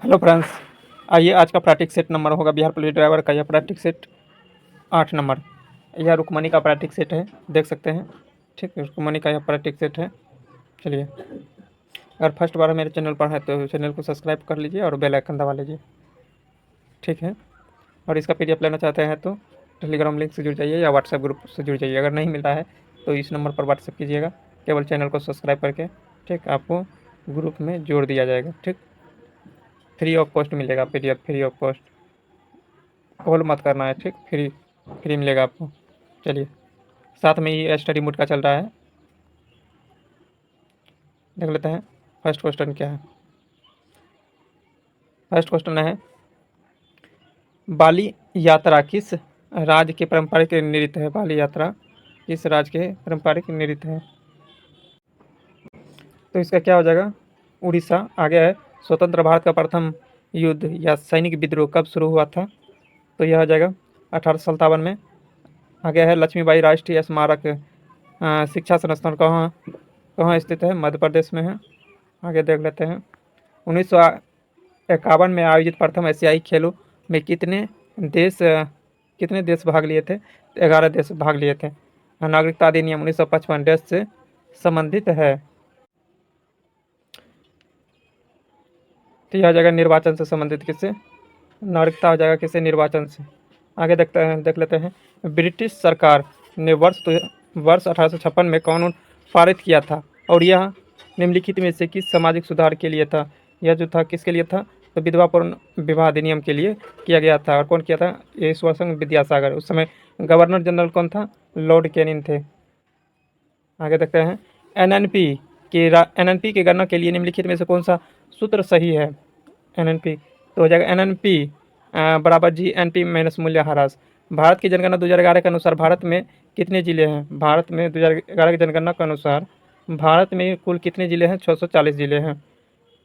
Hello friends, आइए आज का प्रैक्टिस सेट नंबर होगा बिहार पुलिस ड्राइवर का। यह प्रैक्टिस सेट 8 नंबर, यह रुक्मणी का प्रैक्टिस सेट है, देख सकते हैं। ठीक है, रुक्मणी का यह प्रैक्टिस सेट है। चलिए, अगर फर्स्ट बार मेरे चैनल पर है तो चैनल को सब्सक्राइब कर लीजिए और बेल आइकन दबा लीजिए। ठीक है, और इसका PDF लेना चाहते हैं तो टेलीग्राम लिंक से जुड़ जाइए या व्हाट्सएप ग्रुप से जुड़ जाइए। अगर नहीं मिल रहा है तो इस नंबर पर व्हाट्सएप कीजिएगा, केवल चैनल को सब्सक्राइब करके। ठीक, आपको ग्रुप में जोड़ दिया जाएगा। ठीक, फ्री ऑफ कॉस्ट मिलेगा PDF, free of cost, call मत करना है। ठीक, फ्री फ्री मिलेगा आपको। चलिए, साथ में ही स्टडी मोड का चल रहा है, देख लेते हैं फर्स्ट क्वेश्चन क्या है। फर्स्ट क्वेश्चन है, बाली यात्रा किस राज्य के पारंपरिक नृत्य है? बाली यात्रा किस राज्य के पारंपरिक नृत्य है? तो इसका क्या हो जाएगा? उड़ीसा। आगे है, स्वतंत्र भारत का प्रथम युद्ध या सैनिक विद्रोह कब शुरू हुआ था? तो यह हो जाएगा 1857 में। आगे है, लक्ष्मीबाई राष्ट्रीय स्मारक शिक्षा संस्थान कहाँ कहाँ स्थित है? मध्य प्रदेश में है। आगे देख लेते हैं, 1951 में आयोजित प्रथम एशियाई खेलों में कितने देश भाग लिए थे? 11 देश भाग लिए थे। नागरिकता अधिनियम 1955 देश से संबंधित है। तो यह हो जाएगा निर्वाचन से संबंधित। किससे? नागरिकता हो जाएगा किससे? निर्वाचन से। आगे देख लेते हैं, ब्रिटिश सरकार ने वर्ष 1856 में कानून पारित किया था और यह निम्नलिखित में से किस सामाजिक सुधार के लिए था? यह जो था किसके लिए था? तो विधवा पूर्ण विवाह अधिनियम के लिए किया गया था। और कौन किया था? ईश्वर सिंह विद्यासागर। उस समय गवर्नर जनरल कौन था? लॉर्ड कैनिंग थे। आगे देखते हैं, एनएनपी की गणना के लिए निम्नलिखित में से कौन सा सूत्र सही है? एनएनपी तो हो जाएगा एनएनपी बराबर GNP माइनस मूल्य ह्रास। भारत की जनगणना 2011 के अनुसार भारत में कितने जिले हैं? भारत में 2011 की जनगणना के अनुसार भारत में कुल कितने जिले हैं? 640 जिले हैं।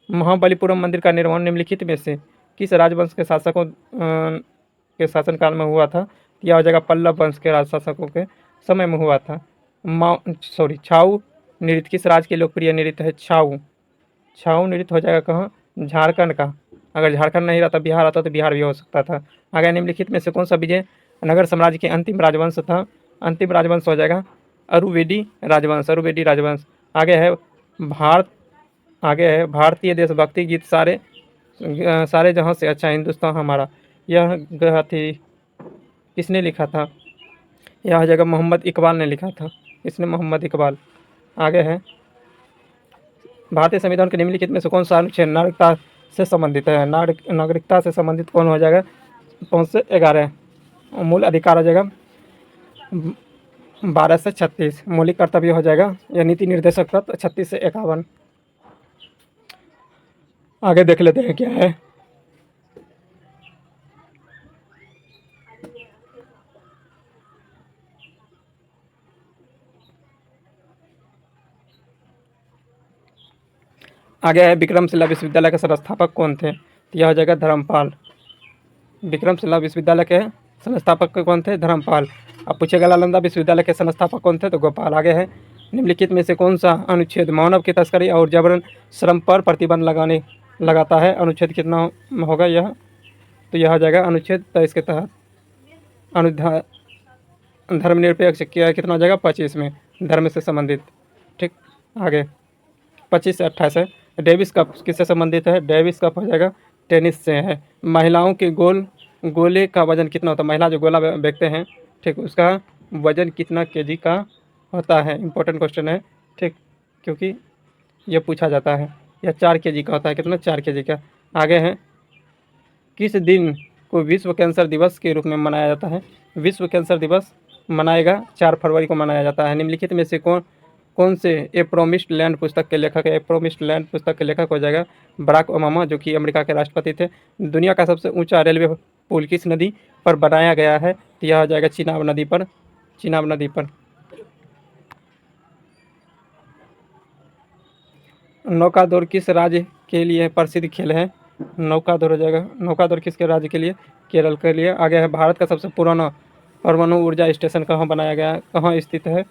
महाबलीपुरम मंदिर का निर्माण निम्नलिखित में से किस राजवंश के शासकों के शासनकाल में हुआ था? यह हो जाएगा पल्लव वंश के शासकों के समय में हुआ था। छाऊ नृत्य किस राज्य के लोकप्रिय नृत्य है? छाऊ नृत्य हो जाएगा कहाँ? झारखंड का। अगर झारखंड नहीं रहता, बिहार आता तो बिहार भी हो सकता था। आगे निम्नलिखित में से कौन सा विजयनगर साम्राज्य के अंतिम राजवंश था? अंतिम राजवंश हो जाएगा अरुवेदी राजवंश। आगे है भारतीय देशभक्ति गीत सारे जहाँ से अच्छा हिंदुस्तान हमारा, यह ग्रह थी किसने लिखा था? यह हो जाएगा मोहम्मद इकबाल ने लिखा था। इसने मोहम्मद इकबाल। आगे है, भारतीय संविधान के निम्नलिखित में से कौन सा अनुच्छेद नागरिकता से संबंधित है? नागरिकता से संबंधित कौन हो जाएगा? 5 से 11। मूल अधिकार हो जाएगा 12 से 36। मौलिक कर्तव्य हो जाएगा या नीति निर्देशक तत्व 36 से 51। आगे देख लेते हैं क्या है। आगे है, विक्रमशिला विश्वविद्यालय के संस्थापक कौन थे? तो यह हो जाएगा धर्मपाल। विक्रमशिला विश्वविद्यालय के संस्थापक कौन थे? धर्मपाल। अब पूछेगा नालंदा विश्वविद्यालय के संस्थापक कौन थे? तो गोपाल। आगे है, निम्नलिखित में से कौन सा अनुच्छेद मानव की तस्करी और जबरन श्रम पर प्रतिबंध लगाता है? अनुच्छेद कितना होगा यह? तो यह हो जाएगा अनुच्छेद 23 के तहत। धर्मनिरपेक्ष कितना हो जाएगा? 25 में, धर्म से संबंधित। ठीक, आगे 25 से 28 है। डेविस कप किससे संबंधित है? डेविस कप हो जाएगा टेनिस से है। महिलाओं के गोले का वजन कितना होता है? महिला जो गोला फेंकते हैं, ठीक, उसका वजन कितना kg का होता है? इंपॉर्टेंट क्वेश्चन है। ठीक, क्योंकि यह पूछा जाता है। यह 4 kg का होता है। कितना? 4 kg का। आगे है, किस दिन को विश्व कैंसर दिवस के रूप में मनाया जाता है? विश्व कैंसर दिवस मनाएगा 4 फरवरी को मनाया जाता है। निम्नलिखित में से कौन से ए प्रोमिस्ड लैंड पुस्तक के लेखक है? ए प्रोमिस्ड लैंड पुस्तक के लेखक हो जाएगा बराक ओबामा, जो कि अमेरिका के राष्ट्रपति थे। दुनिया का सबसे ऊंचा रेलवे पुल किस नदी पर बनाया गया है? तो यह हो जाएगा चिनाब नदी पर। नौकादौड़ किस राज्य के लिए प्रसिद्ध खेल है? नौकादौड़ हो जाएगा। नौकादौड़ किसके राज्य के लिए? केरल के लिए। आगे है, भारत का सबसे पुराना परमाणु ऊर्जा स्टेशन कहाँ बनाया गया है? कहाँ स्थित है?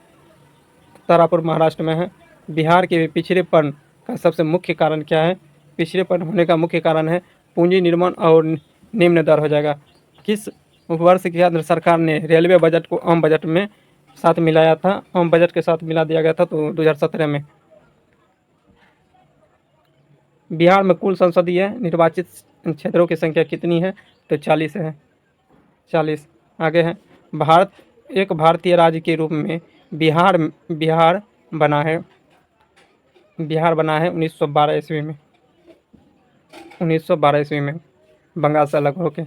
तारापुर, महाराष्ट्र में है। बिहार के पिछड़ेपन का सबसे मुख्य कारण क्या है? पिछड़ेपन होने का मुख्य कारण है पूंजी निर्माण और निम्न दर हो जाएगा। किस वर्ष के अंदर सरकार ने रेलवे बजट को आम बजट में साथ मिलाया था? आम बजट के साथ मिला दिया गया था, तो 2017 में। बिहार में कुल संसदीय निर्वाचित क्षेत्रों की संख्या कितनी है? तो 40 है, 40। आगे है, भारत एक भारतीय राज्य के रूप में बिहार बिहार बना है बिहार बना है 1912 ईस्वी में। 1912 ईस्वी में बंगाल से अलग होकर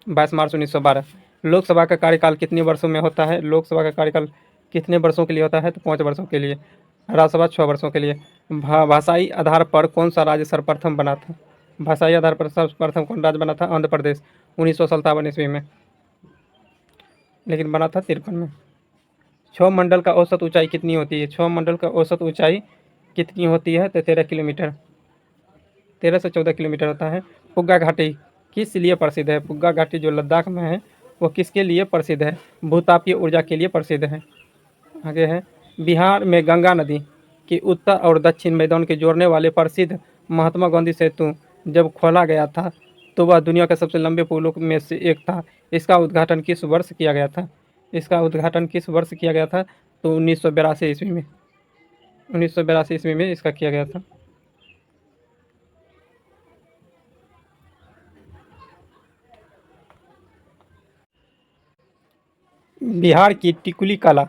22 मार्च 1912। लोकसभा का कार्यकाल कितने वर्षों में होता है? लोकसभा का कार्यकाल कितने वर्षों के लिए होता है? तो 5 वर्षों के लिए। राज्यसभा 6 वर्षों के लिए। भाषाई आधार पर कौन सा राज्य सर्वप्रथम बना था? भाषाई आधार पर सर्वप्रथम कौन राज्य बना था? आंध्र प्रदेश 1957 ईस्वी में, लेकिन बना था 53 में। क्षौर मंडल का औसत ऊंचाई कितनी होती है? क्षौर मंडल का औसत ऊंचाई कितनी होती है? तो 13 किलोमीटर, 13 से 14 किलोमीटर होता है। पुग्गा घाटी किस लिए प्रसिद्ध है? पुग्गा घाटी जो लद्दाख में है वो किसके लिए प्रसिद्ध है? भूतापीय ऊर्जा के लिए प्रसिद्ध है। आगे है, बिहार में गंगा नदी की उत्तर और दक्षिण मैदान के जोड़ने वाले प्रसिद्ध महात्मा गांधी सेतु जब खोला गया था तो वह दुनिया के सबसे लंबे पुलों में से एक था। इसका उद्घाटन किस वर्ष किया गया था? इसका उद्घाटन किस वर्ष किया गया था? तो 1982 ईस्वी में। 1982 ईस्वी में इसका किया गया था। बिहार की टिकुली कला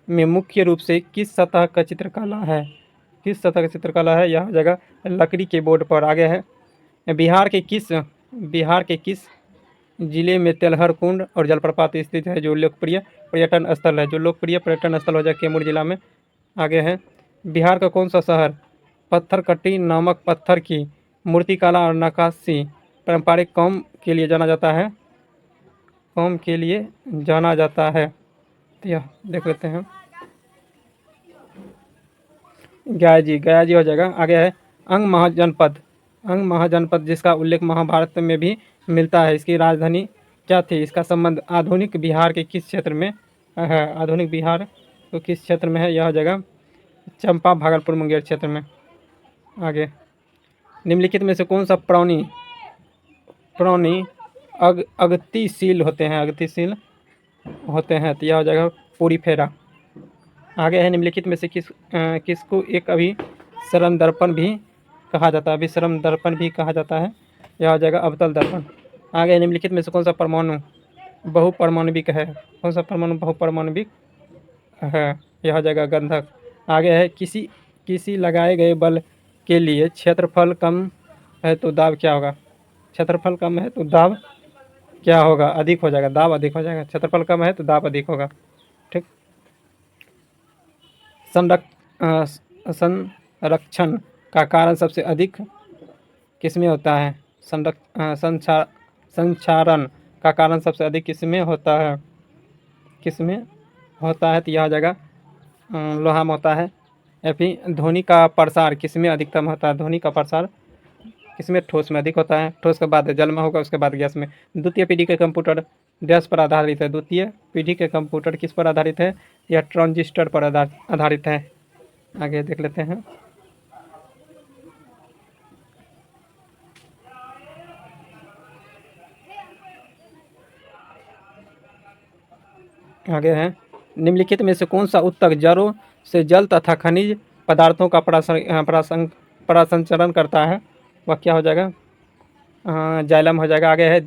में मुख्य रूप से किस सतह का चित्रकला है? किस सतह का चित्रकला है? यह जगह लकड़ी के बोर्ड पर। आगे है, बिहार के किस जिले में तेलहर कुंड और जलप्रपात स्थित है जो लोकप्रिय पर्यटन स्थल है? जो लोकप्रिय पर्यटन स्थल हो जाए कैमूर जिला में। आगे है, बिहार का कौन सा शहर पत्थरकट्टी नामक पत्थर की मूर्तिकला और नक्काशी पारंपरिक काम के लिए जाना जाता है? काम के लिए जाना जाता है, तो यह देख लेते हैं। गया जी हो जाएगा। आगे है, अंग महाजनपद जिसका उल्लेख महाभारत में भी मिलता है, इसकी राजधानी क्या थी? इसका संबंध आधुनिक बिहार के किस क्षेत्र में है? आधुनिक बिहार तो किस क्षेत्र में है? यह जगह चंपा भागलपुर मुंगेर क्षेत्र में। आगे, निम्नलिखित में से कौन सा प्राणी अगतिशील होते हैं? तो यह हो जाएगा पोरीफेरा। आगे है, निम्नलिखित में से किसको एक अभिसरण दर्पण भी कहा जाता है? अभिसरण दर्पण भी कहा जाता है, यह हो जाएगा अवतल दर्पण। आगे निम्नलिखित में से कौन सा परमाणु बहुपरमाणविक है? कौन सा परमाणु बहुपरमाणविक है? यह हो जाएगा गंधक। आगे है, किसी लगाए गए बल के लिए क्षेत्रफल कम है तो दाब क्या होगा? क्षेत्रफल कम है तो दाब क्या होगा? अधिक हो जाएगा, दाब अधिक हो जाएगा। क्षेत्रफल कम है तो दाब अधिक होगा। ठीक। संरक्षण का कारण सबसे अधिक किसमें होता है? संचारण का कारण सबसे अधिक किसमें होता है? तो यह हो जाएगा लोहा में होता है। या फिर ध्वनि का प्रसार किसमें अधिकतम होता है? ध्वनि का प्रसार किसमें? ठोस में अधिक होता है। ठोस के बाद जल में होगा, उसके बाद गैस में। द्वितीय पीढ़ी के कंप्यूटर गैस पर आधारित है। द्वितीय पीढ़ी के कंप्यूटर किस पर आधारित है? यह ट्रांजिस्टर पर आधारित है। आगे देख लेते हैं। आगे है, निम्नलिखित में से कौन सा ऊतक जड़ों से जल तथा खनिज पदार्थों का प्रसंचरण करता है? वह क्या हो जाएगा? जाइलम हो जाएगा। आगे है,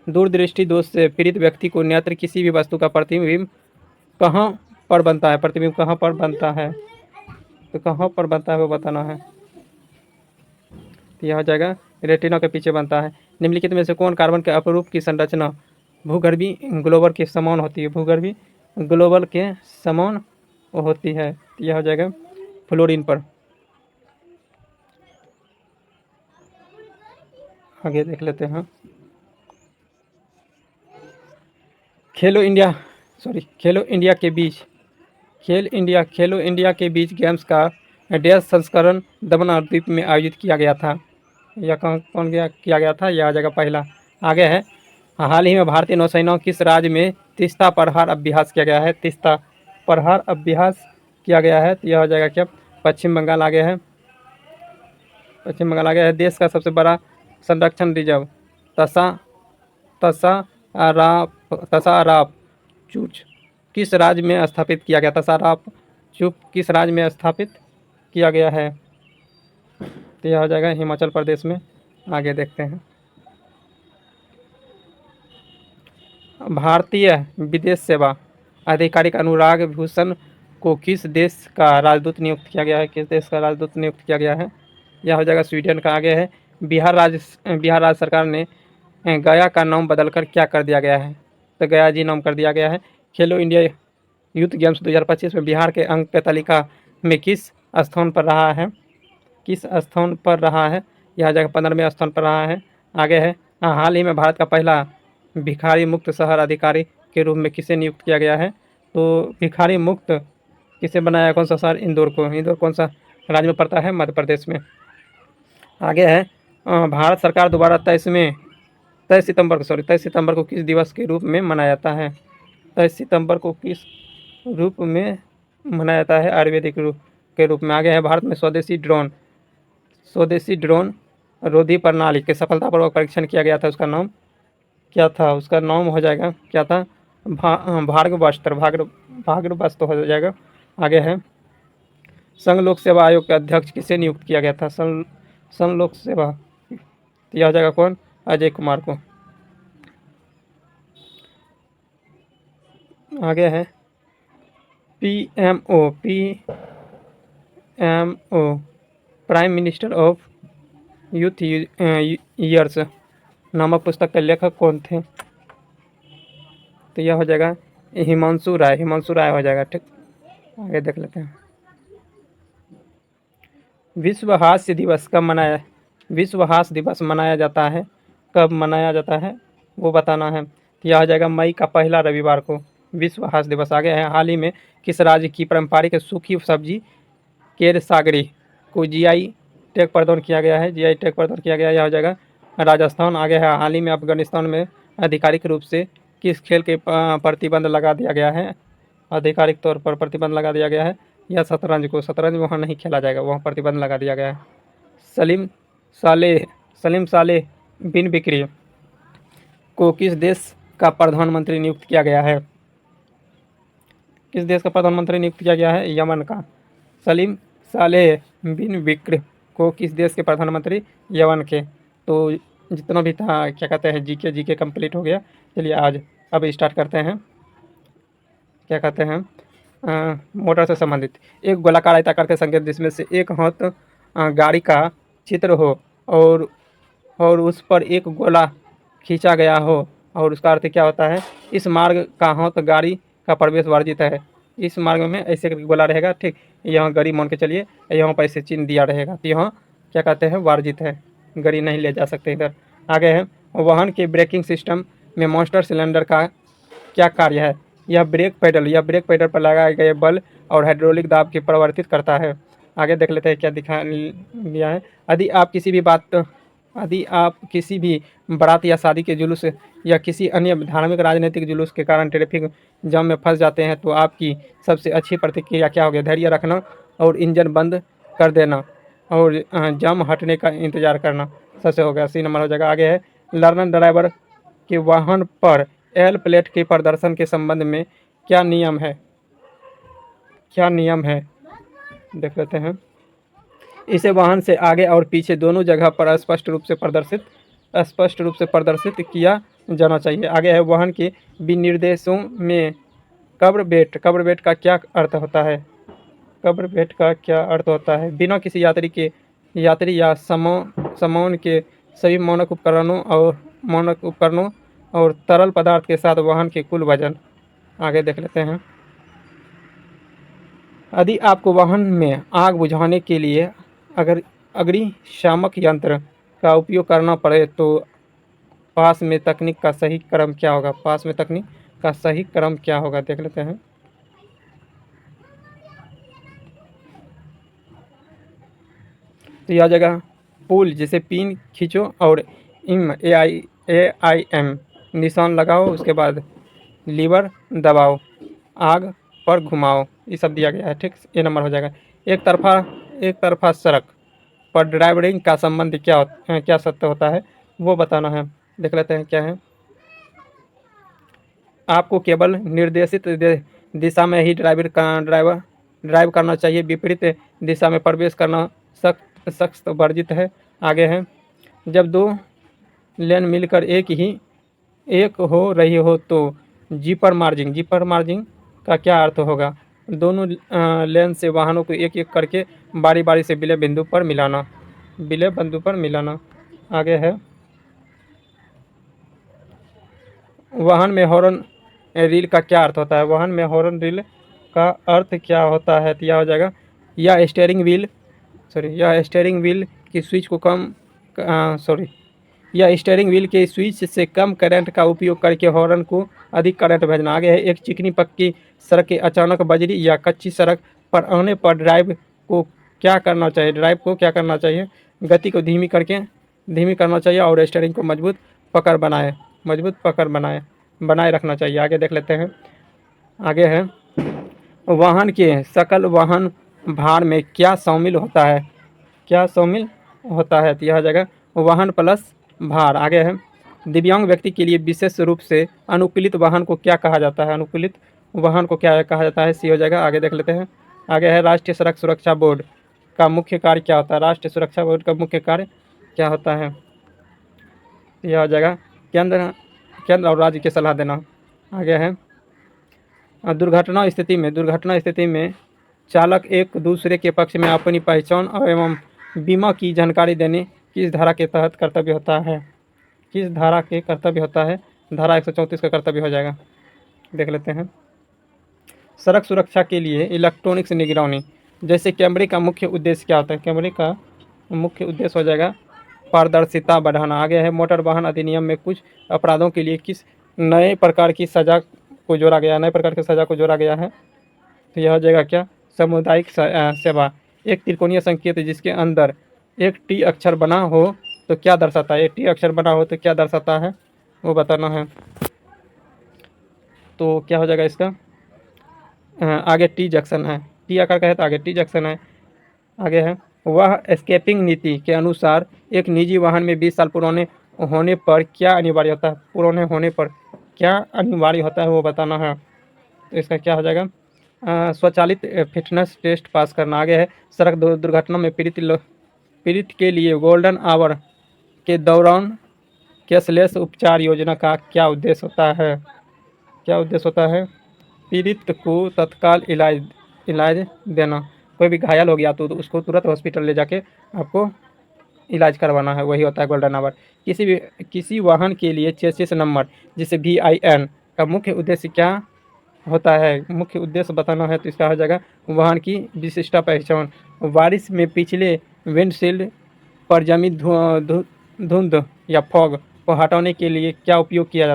दूरदृष्टि दोष से पीड़ित व्यक्ति को नेत्र किसी भी वस्तु का प्रतिबिंब कहाँ पर बनता है? प्रतिबिंब कहाँ पर बनता है? तो कहाँ पर बनता है वो बताना है। तो यह हो जाएगा रेटिना के पीछे बनता है। निम्नलिखित में से कौन कार्बन के अपरूप की संरचना भूगर्भी ग्लोबल के समान होती है? भूगर्भी ग्लोबल के समान होती है, तो यह हो जाएगा फ्लोरीन पर। आगे देख लेते हैं। खेलो इंडिया के बीच गेम्स का डैश संस्करण दमन और द्वीप में आयोजित किया गया था। यह किया गया था? यह आ जाएगा पहला। आगे है, हाल ही में भारतीय नौसेना किस राज्य में तीस्ता प्रहार अभ्यास किया गया है? तीस्ता प्रहार अभ्यास किया गया है, तो यह हो जाएगा क्या? पश्चिम बंगाल। आगे है, देश का सबसे बड़ा संरक्षण रिजर्व तसा तसाराप चूच किस राज्य में स्थापित किया गया? तसाराप चूप किस राज्य में स्थापित किया गया है? तो यह हो जाएगा हिमाचल प्रदेश में। आगे देखते हैं। भारतीय विदेश सेवा आधिकारिक अनुराग भूषण को किस देश का राजदूत नियुक्त किया गया है? किस देश का राजदूत नियुक्त किया गया है? यह हो जाएगा स्वीडन का। आगे है बिहार राज्य सरकार ने गया का नाम बदलकर क्या कर दिया गया है? तो गया जी नाम कर दिया गया है। खेलो इंडिया यूथ गेम्स 2025 में बिहार के अंक तालिका में किस स्थान पर रहा है? किस स्थान पर रहा है? यह जगह 15वें स्थान पर रहा है। आगे है हाल ही में भारत का पहला भिखारी मुक्त शहर अधिकारी के रूप में किसे नियुक्त किया गया है? तो भिखारी मुक्त किसे बनाया? कौन सा शहर? इंदौर को। इंदौर कौन सा राज्य में पड़ता है? मध्य प्रदेश में। आगे है भारत सरकार द्वारा 23 सितंबर को किस दिवस के रूप में मनाया जाता है? 23 सितंबर को किस रूप में मनाया जाता है? आयुर्वेदिक रूप के रूप में। आगे है भारत में स्वदेशी ड्रोन रोधी प्रणाली के सफलतापूर्वक परीक्षण किया गया था, उसका नाम क्या था? उसका नाम हो जाएगा क्या था? भार्गवास्त्र हो जाएगा। आगे है संघ लोक सेवा आयोग के अध्यक्ष किसे नियुक्त किया गया था? संघ लोक सेवा, तो यह हो जाएगा कौन? अजय कुमार को। आगे है PMO prime minister of youth years नामक पुस्तक के लेखक कौन थे? तो यह हो जाएगा हिमांशु राय हो जाएगा। ठीक, आगे देख लेते हैं। विश्व हास्य दिवस मनाया जाता है? कब मनाया जाता है वो बताना है। तो यह हो जाएगा मई का पहला रविवार को विश्व हास्य दिवस। आगे है हाल ही में किस राज्य की पारंपरिक सूखी सब्जी केर सागरी को GI टैग प्रदान किया गया है? GI टैग प्रदान किया गया है, यह हो जाएगा राजस्थान। आगे है हाल ही में अफगानिस्तान में आधिकारिक रूप से किस खेल के प्रतिबंध लगा दिया गया है? आधिकारिक तौर पर प्रतिबंध लगा दिया गया है या शतरंज को। शतरंज वहाँ नहीं खेला जाएगा, वहाँ प्रतिबंध लगा दिया गया है। सलीम सालेह बिन बिक्री को किस देश का प्रधानमंत्री नियुक्त किया गया है? किस देश का प्रधानमंत्री नियुक्त किया गया है? यमन का। सलीम सालेह बिन बिक्र को किस देश के प्रधानमंत्री? यमन के। तो जितना भी था क्या कहते हैं जीके कंप्लीट हो गया। चलिए अब स्टार्ट करते हैं। क्या कहते हैं मोटर से संबंधित एक गोलाकार आयताकार के संकेत जिसमें से एक हाथ गाड़ी का चित्र हो और उस पर एक गोला खींचा गया हो और उसका अर्थ क्या होता है? इस मार्ग का हाथ गाड़ी का प्रवेश वर्जित है। इस मार्ग में ऐसे गोला रहेगा। ठीक, यहाँ गड़ी मान के चलिए, यहाँ पर ऐसे चिन्ह दिया रहेगा तो यहाँ क्या कहते हैं? वर्जित है, गड़ी नहीं ले जा सकते इधर। आगे है वाहन के ब्रेकिंग सिस्टम में मास्टर सिलेंडर का क्या कार्य है? यह ब्रेक पैडल पर लगाए गए बल और हाइड्रोलिक दाब की परिवर्तित करता है। आगे देख लेते हैं क्या दिखा लिया है। यदि आप किसी भी बारात या शादी के जुलूस या किसी अन्य धार्मिक राजनीतिक जुलूस के कारण ट्रैफिक जाम में फंस जाते हैं तो आपकी सबसे अच्छी प्रतिक्रिया क्या होगी? धैर्य रखना और इंजन बंद कर देना और जाम हटने का इंतजार करना। सबसे हो गया, C नंबर हो जाएगा। आगे है लर्नर ड्राइवर के वाहन पर L प्लेट के प्रदर्शन के संबंध में क्या नियम है? देख लेते हैं। इसे वाहन से आगे और पीछे दोनों जगह पर स्पष्ट रूप से प्रदर्शित किया जाना चाहिए। आगे है वाहन के विनिर्देशों में कवर बेट का क्या अर्थ होता है? बिना किसी यात्री या सामान के सभी मानक उपकरणों और तरल पदार्थ के साथ वाहन के कुल वजन। आगे देख लेते हैं। यदि आपको वाहन में आग बुझाने के लिए अग्निशामक यंत्र का उपयोग करना पड़े तो पास में तकनीक का सही क्रम क्या होगा? देख लेते हैं। तो यह जगह पुल जिसे पिन खींचो और AIM निशान लगाओ, उसके बाद लीवर दबाओ, आग पर घुमाओ, ये सब दिया गया है। ठीक, ये नंबर हो जाएगा। एक तरफा सड़क पर ड्राइवरिंग का संबंध क्या सत्य होता है वो बताना है। देख लेते हैं क्या है। आपको केवल निर्देशित दिशा में ही ड्राइव करना चाहिए, विपरीत दिशा में प्रवेश करना सख्त वर्जित है। आगे है, जब दो लेन मिलकर एक हो रही हो तो जीपर मार्जिंग का क्या अर्थ होगा? दोनों लेन से वाहनों को एक एक करके बारी बारी से विलय बिंदु पर मिलाना। आगे है, वाहन में हॉर्न रील का क्या अर्थ होता है? वाहन में हॉर्न रील का अर्थ क्या होता है? तो यह हो जाएगा, यह स्टेयरिंग व्हील की स्विच को या स्टीयरिंग व्हील के स्विच से कम करंट का उपयोग करके हॉर्न को अधिक करंट भेजना। आगे है, एक चिकनी पक्की सड़क के अचानक बजरी या कच्ची सड़क पर आने पर ड्राइव को क्या करना चाहिए? गति को धीमी करना चाहिए और स्टीयरिंग को मजबूत पकड़ बनाए रखना चाहिए। आगे देख लेते हैं। आगे है, वाहन के सकल वाहन भार में क्या शामिल होता है? तो यह हो जाएगा वाहन प्लस भार। आगे है, दिव्यांग व्यक्ति के लिए विशेष रूप से अनुकूलित वाहन को क्या कहा जाता है? सी हो जाएगा। आगे देख लेते हैं। आगे है, राष्ट्रीय सड़क सुरक्षा बोर्ड का मुख्य कार्य क्या होता है? राष्ट्रीय सुरक्षा बोर्ड का मुख्य कार्य क्या होता है? यह हो जाएगा केंद्र और राज्य की सलाह देना। आगे है, दुर्घटना स्थिति में चालक एक दूसरे के पक्ष में अपनी पहचान एवं बीमा की जानकारी देने किस धारा के तहत कर्तव्य होता है? धारा 134 का कर्तव्य हो जाएगा। देख लेते हैं। सड़क सुरक्षा के लिए इलेक्ट्रॉनिक्स निगरानी जैसे कैमरे का मुख्य उद्देश्य क्या होता है? कैमरे का मुख्य उद्देश्य हो जाएगा पारदर्शिता बढ़ाना। आगे है, मोटर वाहन अधिनियम में कुछ अपराधों के लिए किस नए प्रकार की सजा को जोड़ा गया है? तो यह हो जाएगा क्या? सामुदायिक सेवा। एक त्रिकोणीय संकेत जिसके अंदर एक टी अक्षर बना हो तो क्या दर्शाता है? वो बताना है। तो क्या हो जाएगा इसका? आगे टी जंक्शन है, टी आकार का है तो आगे टी जंक्शन है। आगे है, वह एस्केपिंग नीति के अनुसार एक निजी वाहन में 20 साल पुराने होने पर क्या अनिवार्य होता है? वो बताना है। तो इसका क्या हो जाएगा? स्वचालित फिटनेस टेस्ट पास करना। आगे है, सड़क दुर्घटना में पीड़ित के लिए गोल्डन आवर के दौरान कैशलेस उपचार योजना का क्या उद्देश्य होता है? पीड़ित को तत्काल इलाज देना। कोई भी घायल हो गया तो उसको तुरंत हॉस्पिटल ले जाके आपको इलाज करवाना है, वही होता है गोल्डन आवर। किसी वाहन के लिए चेसिस नंबर जिसे VIN का मुख्य उद्देश्य क्या होता है? मुख्य उद्देश्य बताना है। तो इसका हो जाएगा वाहन की विशिष्ट पहचान। बारिश में पिछले विंडशील्ड पर जमी धुंध या फॉग को हटाने के लिए क्या उपयोग किया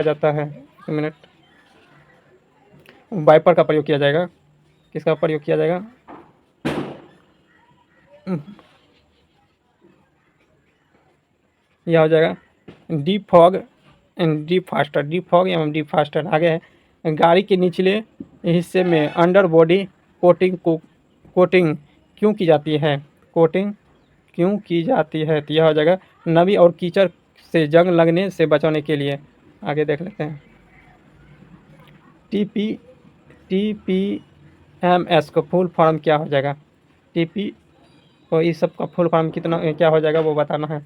जाता है? एक मिनट, वाइपर का प्रयोग किया जाएगा। किसका प्रयोग किया जाएगा? यह हो जाएगा डीप फॉग एवं डीप फास्टर। आगे है, गाड़ी के निचले हिस्से में अंडर बॉडी कोटिंग क्यों की जाती है? तो यह हो जाएगा नमी और कीचड़ से जंग लगने से बचाने के लिए। आगे देख लेते हैं। TPMS का फुल फॉर्म क्या हो जाएगा? और इस सब का फुल फॉर्म क्या हो जाएगा वो बताना है।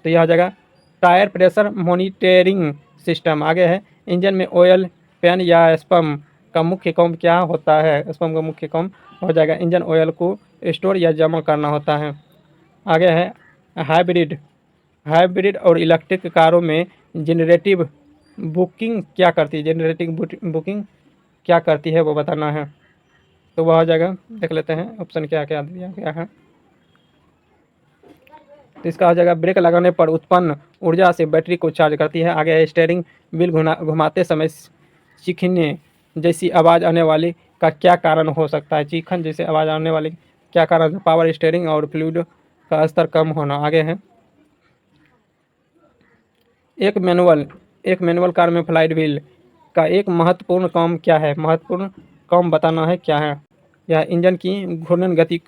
तो यह हो जाएगा टायर प्रेशर मॉनिटरिंग सिस्टम। आगे है, इंजन में ऑयल पैन या स्पम का मुख्य काम क्या होता है? स्पम का मुख्य काम हो जाएगा इंजन ऑयल को स्टोर या जमा करना होता है। आगे है, हाइब्रिड और इलेक्ट्रिक कारों में जेनरेटिव बुकिंग क्या करती है वो बताना है। तो वह हो जाएगा, देख लेते हैं ऑप्शन क्या क्या दिया गया है। तो इसका हो जाएगा ब्रेक लगाने पर उत्पन्न ऊर्जा से बैटरी को चार्ज करती है। आगे है, स्टीयरिंग व्हील घुमाते समय चीखने जैसी आवाज़ आने वाली का क्या कारण हो सकता है? चीखन जैसे आवाज़ आने वाली क्या कारण है? पावर स्टीयरिंग और फ्लूइड का स्तर कम होना। आगे है, एक मैनुअल कार में फ्लाइट व्हील का एक महत्वपूर्ण काम क्या है? महत्वपूर्ण काम बताना है क्या है? यह इंजन की घूर्णन गति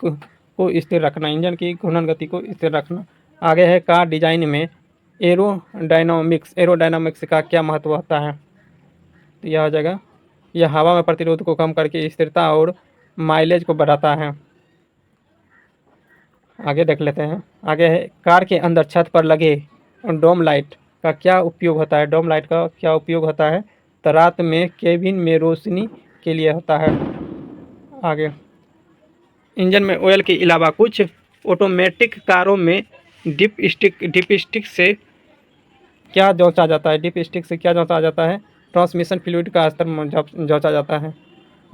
को स्थिर रखना, इंजन की घूर्णन गति को स्थिर रखना। आगे है कार डिजाइन में एरोडायनामिक्स का क्या महत्व होता है? तो यह हो जाएगा, यह हवा में प्रतिरोध को कम करके स्थिरता और माइलेज को बढ़ाता है। आगे देख लेते हैं। आगे है कार के अंदर छत पर लगे डोम लाइट का क्या उपयोग होता है? डोम लाइट का क्या उपयोग होता है? तो रात में केबिन में रोशनी के लिए होता है। आगे इंजन में ऑयल के अलावा कुछ ऑटोमेटिक कारों में डिप स्टिक से क्या जांचा जाता है? डिप स्टिक से क्या जांचा जाता है? ट्रांसमिशन फ्लूइड का स्तर जांचा जाता है।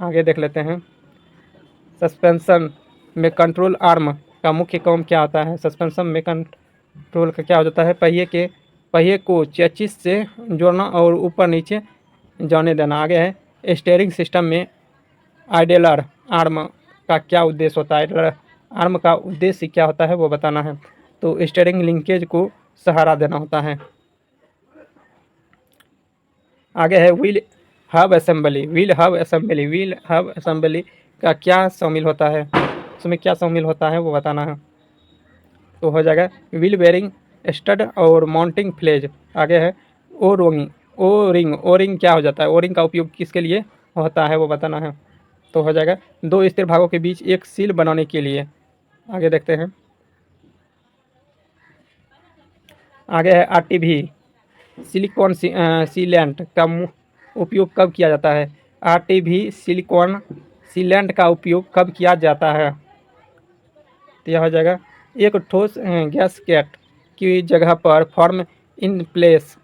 आगे देख लेते हैं। सस्पेंशन में कंट्रोल आर्म का मुख्य काम क्या होता है? सस्पेंशन में कंट्रोल का क्या हो जाता है? पहिए को चेसिस से जोड़ना और ऊपर नीचे जाने देना। आगे है स्टीयरिंग सिस्टम में आइडलर आर्म का क्या उद्देश्य होता है? आइडलर आर्म का उद्देश्य क्या होता है वो बताना है। तो स्टीयरिंग लिंकेज को सहारा देना होता है। आगे है व्हील हब असेंबली का क्या शामिल होता है? उसमें क्या शामिल होता है वो बताना है। तो हो जाएगा व्हील बेयरिंग, स्टड और माउंटिंग फ्लेज। आगे है ओ रिंग क्या हो जाता है? ओ रिंग का उपयोग किसके लिए होता है वो बताना है। तो हो जाएगा दो स्थिर भागों के बीच एक सील बनाने के लिए। आगे देखते हैं। आगे है आरटीवी सिलिकॉन सीलेंट का उपयोग कब किया जाता है? आरटीवी सिलिकॉन सीलेंट का उपयोग कब किया जाता है? तो यह हो जाएगा एक ठोस गैसकेट की जगह पर फॉर्म इन प्लेस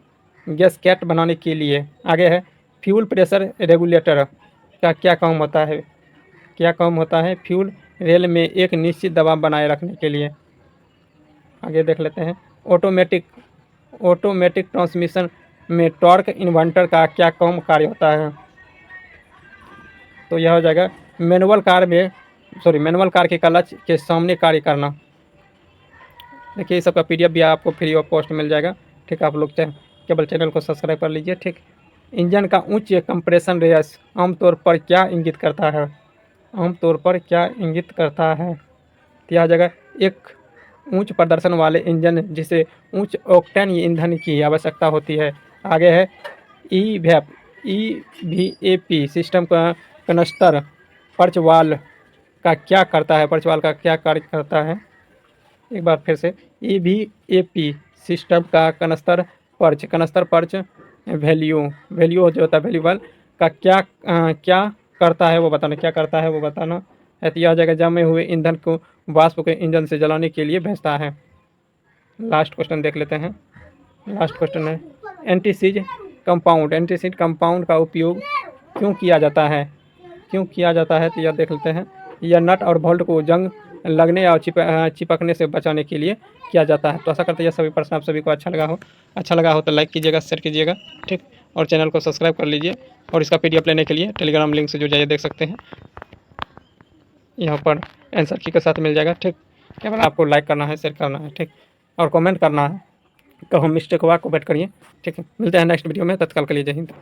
गैसकेट बनाने के लिए। आगे है फ्यूल प्रेशर रेगुलेटर का क्या काम होता है? क्या काम होता है? फ्यूल रेल में एक निश्चित दबाव बनाए रखने के लिए। आगे देख लेते हैं। ऑटोमेटिक ट्रांसमिशन में टॉर्क इन्वर्टर का क्या काम कार्य होता है? तो यह हो जाएगा मैनुअल कार के क्लच के सामने कार्य करना। देखिए, इस सब का पीडीएफ भी आपको फ्री ऑफ कॉस्ट मिल जाएगा। ठीक, आप लोग केवल चैनल को सब्सक्राइब कर लीजिए। ठीक, इंजन का उच्च कंप्रेशन रेस आमतौर पर क्या इंगित करता है? आमतौर पर क्या इंगित करता है? तो यह जगह एक उच्च प्रदर्शन वाले इंजन जिसे उच्च ऑक्टेन ईंधन की आवश्यकता होती है। आगे है ईवीएपी सिस्टम का कनस्तर पर्चवाल का क्या करता है? पर्चवाल का क्या कार्य करता है? एक बार फिर से, ईवीएपी सिस्टम का कनस्तर पर्च वैल्यू जो होता है वैल्यूबल का क्या करता है वो बताना। क्या करता है वो बताना है। तो यह हो जाएगा जमे हुए ईंधन को वाष्प के इंजन से जलाने के लिए भेजता है। लास्ट क्वेश्चन देख लेते हैं। लास्ट क्वेश्चन है एंटीसीड कंपाउंड का उपयोग क्यों किया जाता है? तो यह देख लेते हैं। यह नट और बोल्ट को जंग लगने या चिपकने से बचाने के लिए किया जाता है। तो आशा करते हैं यह सभी प्रश्न आप सभी को अच्छा लगा हो तो लाइक कीजिएगा, शेयर कीजिएगा। ठीक, और चैनल को सब्सक्राइब कर लीजिए। और इसका पीडीएफ लेने के लिए टेलीग्राम लिंक से जुड़ जाइए, देख सकते हैं यहाँ पर आंसर की के साथ मिल जाएगा। ठीक, केवल आपको लाइक करना है, शेयर करना है। ठीक, और कमेंट करना है। कहूँ मिस्टेक हुआ कमेंट करिए। ठीक है, मिलते हैं नेक्स्ट वीडियो में। तत्काल के लिए जय हिंद।